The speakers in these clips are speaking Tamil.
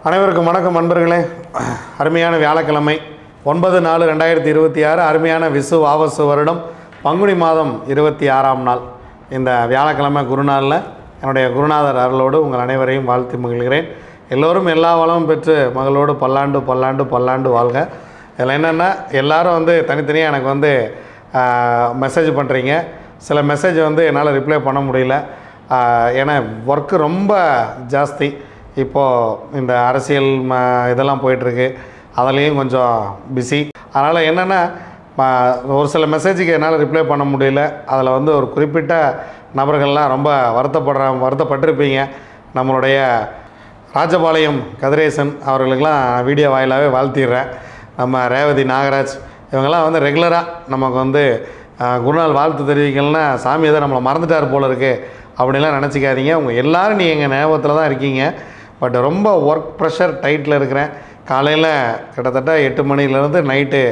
அனைவருக்கும் வணக்கம் நண்பர்களே. அருமையான வியாழக்கிழமை 9/4/2026 அருமையான விசு வாவசு வருடம் பங்குனி மாதம் 26ஆம் நாள். இந்த வியாழக்கிழமை குருநாளில் என்னுடைய குருநாதர் அருளோடு உங்கள் அனைவரையும் வாழ்த்தி மகிழ்கிறேன். எல்லோரும் எல்லா வளமும் பெற்று மகளோடு பல்லாண்டு பல்லாண்டு பல்லாண்டு வாழ்க. இதில் என்னென்னா எல்லோரும் தனித்தனியாக எனக்கு மெசேஜ் பண்ணுறீங்க. சில மெசேஜ் என்னால் ரிப்ளை பண்ண முடியல. ஏன்னா ஒர்க்கு ரொம்ப ஜாஸ்தி. இப்போது இந்த அரசியல் இதெல்லாம் போயிட்டுருக்கு, அதுலேயும் கொஞ்சம் பிஸி. அதனால் என்னென்னா ஒரு சில மெசேஜுக்கு என்னால் ரிப்ளை பண்ண முடியல. அதில் ஒரு குறிப்பிட்ட நபர்கள்லாம் ரொம்ப வருத்தப்பட்டிருப்பீங்க. நம்மளுடைய ராஜபாளையம் கதிரேசன் அவர்களுக்கெல்லாம் வீடியோ வாயிலாகவே வாழ்த்திடுறேன். நம்ம ரேவதி நாகராஜ் இவங்கெல்லாம் ரெகுலராக நமக்கு குருநாள் வாழ்த்து தெரிவிக்கலன்னா சாமி எதை நம்மளை மறந்துட்டார் போல இருக்குது அப்படின்லாம் நினச்சிக்காதீங்க. உங்கள் எல்லோரும் நீங்கள் எங்கள் ஞாபகத்தில் தான் இருக்கீங்க. பட் ரொம்ப ஒர்க் ப்ரெஷர் டைட்டில் இருக்கிறேன். காலையில் கிட்டத்தட்ட 8 மணிலேருந்து நைட்டு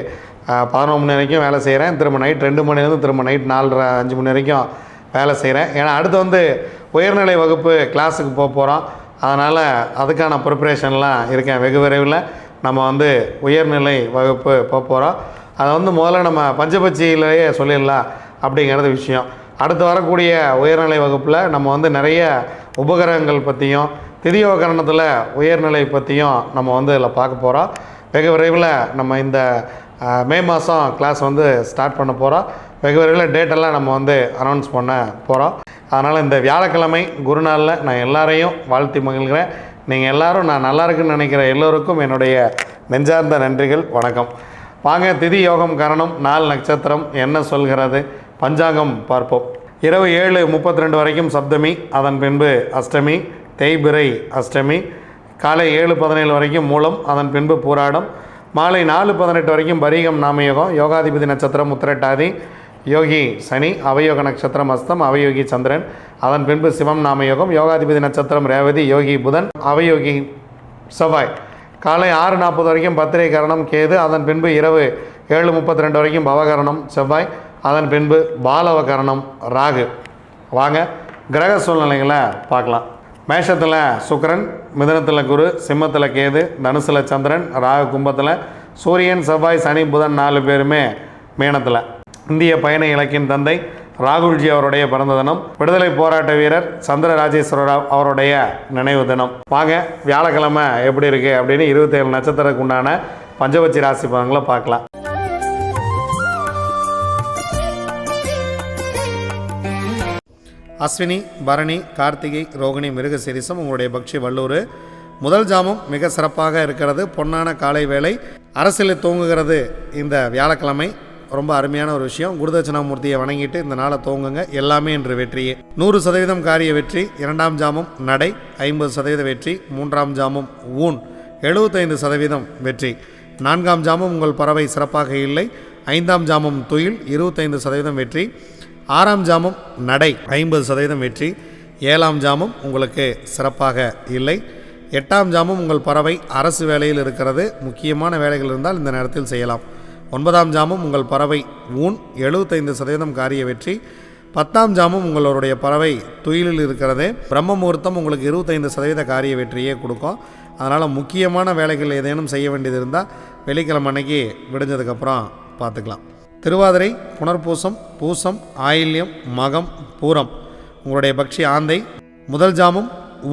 11 மணி வரைக்கும் வேலை செய்கிறேன். திரும்ப நைட் 2 மணிலேருந்து திரும்ப நைட் 4:30-5 மணி வரைக்கும் வேலை செய்கிறேன். ஏன்னா அடுத்து உயர்நிலை வகுப்பு கிளாஸுக்கு போகிறோம். அதனால் அதுக்கான ப்ரிப்ரேஷன்லாம் இருக்கேன். வெகு விரைவில் நம்ம உயர்நிலை வகுப்பு போகிறோம். அதை முதல்ல நம்ம பஞ்சபட்சியிலேயே சொல்லிடலாம் அப்படிங்கிறது விஷயம். அடுத்து வரக்கூடிய உயர்நிலை வகுப்பில் நம்ம நிறைய உபகரணங்கள் பற்றியும் திரியோகரணத்தில் உயர்நிலை பற்றியும் நம்ம இதில் பார்க்க போகிறோம். வெகு விரைவில் நம்ம இந்த மே மாதம் கிளாஸ் ஸ்டார்ட் பண்ண போகிறோம். வெகு விரைவில் டேட்டெல்லாம் நம்ம அனௌன்ஸ் பண்ண போகிறோம். அதனால் இந்த வியாழக்கிழமை குருநாளில் நான் எல்லாரையும் வாழ்த்தி மகிழ்கிறேன். நீங்கள் எல்லோரும் நான் நல்லா இருக்குன்னு நினைக்கிற எல்லோருக்கும் என்னுடைய நெஞ்சார்ந்த நன்றிகள், வணக்கம். வாங்க, திதி யோகம் கரணம் நாள் நட்சத்திரம் என்ன சொல்கிறது பஞ்சாங்கம் பார்ப்போம். இரவு 7:32 வரைக்கும் சப்தமி, அதன் பின்பு அஷ்டமி, தேய்பிறை அஷ்டமி. காலை 7:17 வரைக்கும் மூலம், அதன் பின்பு பூராடம். மாலை 4:18 வரைக்கும் பரீகம் நாமயோகம். யோகாதிபதி நட்சத்திரம் உத்திரட்டாதி, யோகி சனி, அவயோக நட்சத்திரம் அஸ்தம், அவயோகி சந்திரன். அதன் பின்பு சிவம் நாமயோகம். யோகாதிபதி நட்சத்திரம் ரேவதி, யோகி புதன், அவயோகி செவ்வாய். காலை 6:40 வரைக்கும் பத்திரை கரணம் கேது. அதன் பின்பு இரவு 7:32 வரைக்கும் பவகரணம் செவ்வாய். அதன் பின்பு பாலவ கரணம் ராகு. வாங்க கிரக சூழ்நிலைகளை பார்க்கலாம். மேஷத்தில் சுக்கிரன், மிதுனத்தில் குரு, சிம்மத்தில் கேது, தனுசில் சந்திரன், ராகு கும்பத்தில், சூரியன், செவ்வாய், சனி, புதன் 4 பேருமே மீனத்தில். இந்திய பயண இலக்கின் தந்தை ராகுல்ஜி அவருடைய பிறந்த தினம். விடுதலை போராட்ட வீரர் சந்திர ராஜேஸ்வர ராவ் அவருடைய நினைவு தினம். வாங்க வியாழக்கிழமை எப்படி இருக்குது அப்படின்னு 27 நட்சத்திரத்துக்கு உண்டான பஞ்சபட்சி ராசி பலன்களை பார்க்கலாம். அஸ்வினி, பரணி, கார்த்திகை, ரோகிணி, மிருகசீரிசம் உங்களுடைய பக்ஷி வல்லூர். முதல் ஜாமம் மிக சிறப்பாக இருக்கிறது. பொன்னான காலை வேளை. அரசியலில் தூங்குகிறது இந்த வியாழக்கிழமை. ரொம்ப அருமையான ஒரு விஷயம். குருதட்சணாமூர்த்தியை வணங்கிட்டு இந்த நாளை தூங்குங்க. எல்லாமே இன்று வெற்றியே. 100% காரிய வெற்றி. 2ஆம் ஜாமம் நடை 50% வெற்றி. 3ஆம் ஜாமம் ஊன் 75% வெற்றி. 4ஆம் ஜாமம் உங்கள் பறவை சிறப்பாக இல்லை. 5ஆம் ஜாமம் துயில் 25% வெற்றி. 6ஆம் ஜாமம் நடை 50% வெற்றி. 7ஆம் ஜாமம் உங்களுக்கு சிறப்பாக இல்லை. 8ஆம் ஜாமம் உங்கள் பறவை அரசு வேலையில் இருக்கிறது. முக்கியமான வேலைகள் இருந்தால் இந்த நேரத்தில் செய்யலாம். 9ஆம் ஜாமம் உங்கள் பறவை ஊன் 75% காரிய வெற்றி. 10ஆம் ஜாமம் உங்களுடைய பறவை துயிலில் இருக்கிறது. பிரம்ம முகூர்த்தம் உங்களுக்கு 25% காரிய வெற்றியே கொடுக்கும். அதனால் முக்கியமான வேலைகள் ஏதேனும் செய்ய வேண்டியது இருந்தால் வெள்ளிக்கிழமை அன்னைக்கு விடிஞ்சதுக்கப்புறம் பார்த்துக்கலாம். திருவாதிரை, புனர்பூசம், பூசம், ஆயில்யம், மகம், பூரம் உங்களுடைய பக்ஷி ஆந்தை. முதல் ஜாமம்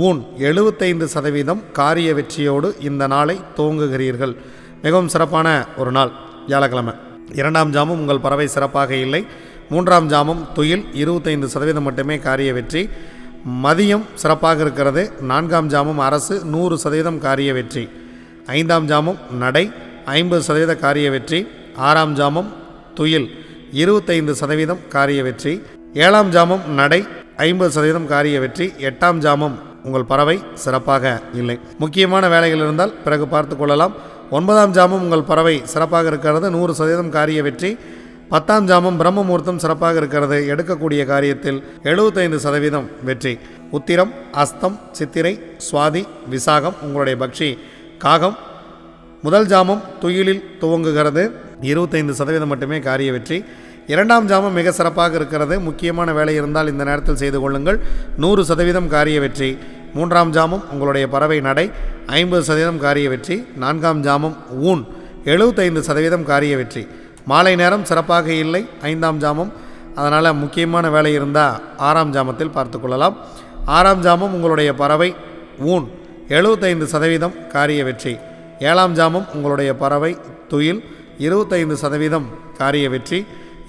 ஊன் 75% காரிய வெற்றியோடு இந்த நாளை துவங்குகிறீர்கள். மிகவும் சிறப்பான ஒரு நாள் வியாழக்கிழமை. 2ஆம் ஜாமம் உங்கள் பறவை சிறப்பாக இல்லை. 3ஆம் ஜாமம் துயில் 25% மட்டுமே காரிய வெற்றி. மதியம் சிறப்பாக இருக்கிறது. 4ஆம் ஜாமம் அரசு 100% காரிய வெற்றி. 5ஆம் ஜாமம் நடை 50% காரிய வெற்றி. 6ஆம் ஜாமம் துயில் 25% காரிய வெற்றி. 7ஆம் ஜாமம் நடை 50% காரிய வெற்றி. 8ஆம் ஜாமம் உங்கள் பறவை சிறப்பாக இல்லை. முக்கியமான வேலைகள் இருந்தால் பிறகு பார்த்து கொள்ளலாம். 9ஆம் ஜாமம் உங்கள் பறவை சிறப்பாக இருக்கிறது. 100% காரிய வெற்றி. 10ஆம் ஜாமம் பிரம்ம முகூர்த்தம் சிறப்பாக இருக்கிறது. எடுக்கக்கூடிய காரியத்தில் 75% வெற்றி. உத்திரம், அஸ்தம், சித்திரை, சுவாதி, விசாகம் உங்களுடைய பக்ஷி காகம். முதல் ஜாமம் துயிலில் துவங்குகிறது. 25% மட்டுமே காரிய வெற்றி. இரண்டாம் ஜாமம் மிக சிறப்பாக இருக்கிறது. முக்கியமான வேலை இருந்தால் இந்த நேரத்தில் செய்து கொள்ளுங்கள். 100% காரிய வெற்றி. மூன்றாம் ஜாமம் உங்களுடைய பறவை நடை 50% காரிய வெற்றி. நான்காம் ஜாமம் ஊன் 75% காரிய வெற்றி. மாலை நேரம் சிறப்பாக இல்லை, 5ஆம் ஜாமம். அதனால் முக்கியமான வேலை இருந்தால் 6ஆம் ஜாமத்தில் பார்த்து கொள்ளலாம். 6ஆம் ஜாமம் உங்களுடைய பறவை ஊன் 75% காரிய வெற்றி. 7ஆம் ஜாமம் உங்களுடைய பறவை துயில் 25% காரிய வெற்றி.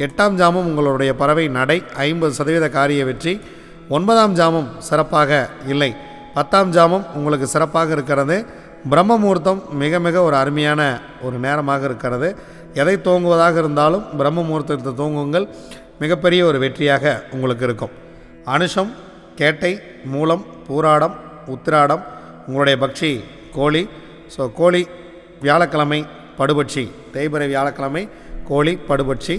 8ஆம் ஜாமம் உங்களுடைய பறவை நடை 50% காரிய வெற்றி. 9ஆம் ஜாமம் சிறப்பாக இல்லை. 10ஆம் ஜாமம் உங்களுக்கு சிறப்பாக இருக்கிறது. பிரம்ம முகூர்த்தம் மிக மிக ஒரு அருமையான ஒரு நேரமாக இருக்கிறது. எதை தூங்குவதாக இருந்தாலும் பிரம்ம முகூர்த்தத்தை தூங்குங்கள், மிகப்பெரிய ஒரு வெற்றியாக உங்களுக்கு இருக்கும். அனுஷம், கேட்டை, மூலம், பூராடம், உத்திராடம் உங்களுடைய பக்ஷி கோழி. ஸோ கோழி வியாழக்கிழமை படுபட்சி, தேய்பிறை வியாழக்கிழமை கோழி படுபட்சி.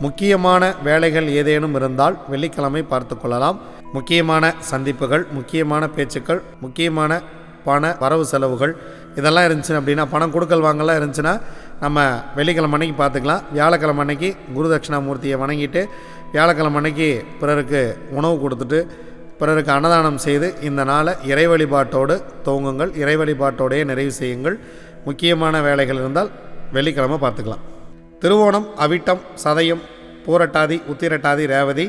முக்கியமான வேலைகள் ஏதேனும் இருந்தால் வெள்ளிக்கிழமை பார்த்து கொள்ளலாம். முக்கியமான சந்திப்புகள், முக்கியமான பேச்சுக்கள், முக்கியமான பண வரவு செலவுகள் இதெல்லாம் இருந்துச்சு அப்படின்னா, பணம் கொடுக்கல் வாங்கலாம் இருந்துச்சுன்னா நம்ம வெள்ளிக்கிழமை அன்னைக்கு பார்த்துக்கலாம். வியாழக்கிழமை அன்னைக்கு குரு தட்சிணாமூர்த்தியை வணங்கிட்டு வியாழக்கிழமை அன்னைக்கு பிறருக்கு உணவு கொடுத்துட்டு பிறருக்கு அன்னதானம் செய்து இந்த நாளை இறை வழிபாட்டோடு துவங்குங்கள். இறை வழிபாட்டோடையே நிறைவு செய்யுங்கள். முக்கியமான வேலைகள் இருந்தால் வெள்ளிக்கிழமை பார்த்துக்கலாம். திருவோணம், அவிட்டம், சதயம், பூரட்டாதி, உத்திரட்டாதி, ரேவதி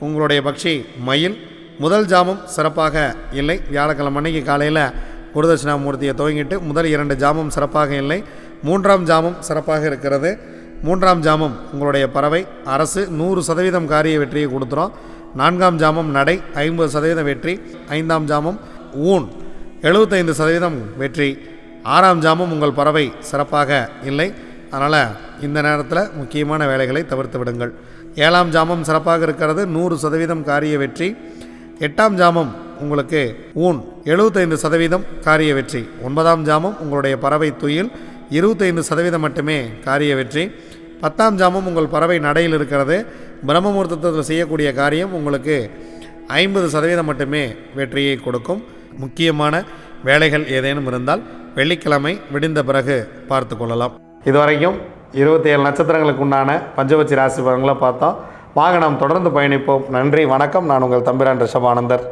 உங்களுடைய பக்ஷி மயில். முதல் ஜாமம் சிறப்பாக இல்லை. வியாழக்கிழமை அன்னைக்கு காலையில் குருதட்சிணாமூர்த்தியை துவங்கிட்டு முதல் 2 ஜாமம் சிறப்பாக இல்லை. 3ஆம் ஜாமம் சிறப்பாக இருக்கிறது. 3ஆம் ஜாமம் உங்களுடைய பறவை அரசு 100% காரிய வெற்றியை கொடுத்துரும். 4ஆம் ஜாமம் நடை 50% வெற்றி. 5ஆம் ஜாமம் ஊன் 75% வெற்றி. 6ஆம் ஜாமம் உங்கள் பறவை சிறப்பாக இல்லை. அதனால் இந்த நேரத்தில் முக்கியமான வேலைகளை தவிர்த்து விடுங்கள். 7ஆம் ஜாமம் சிறப்பாக இருக்கிறது, 100% காரிய வெற்றி. 8ஆம் ஜாமம் உங்களுக்கு ஊன் 75% காரிய வெற்றி. 9ஆம் ஜாமம் உங்களுடைய பறவை துயில் 25% மட்டுமே காரிய வெற்றி. 10ஆம் ஜாமம் உங்கள் பறவை நடையில் இருக்கிறது. பிரம்ம முகூர்த்தத்தில் செய்யக்கூடிய காரியம் உங்களுக்கு 50% மட்டுமே வெற்றியை கொடுக்கும். முக்கியமான வேலைகள் ஏதேனும் இருந்தால் வெள்ளிக்கிழமை விடிந்த பிறகு பார்த்து கொள்ளலாம். இதுவரைக்கும் 27 நட்சத்திரங்களுக்கு உண்டான பஞ்சபட்சி ராசி பலன்களை பார்த்தோம். வாங்க நாம் தொடர்ந்து பயணிப்போம். நன்றி, வணக்கம். நான் உங்கள் தம்பிரான் ரிஷபானந்தர்.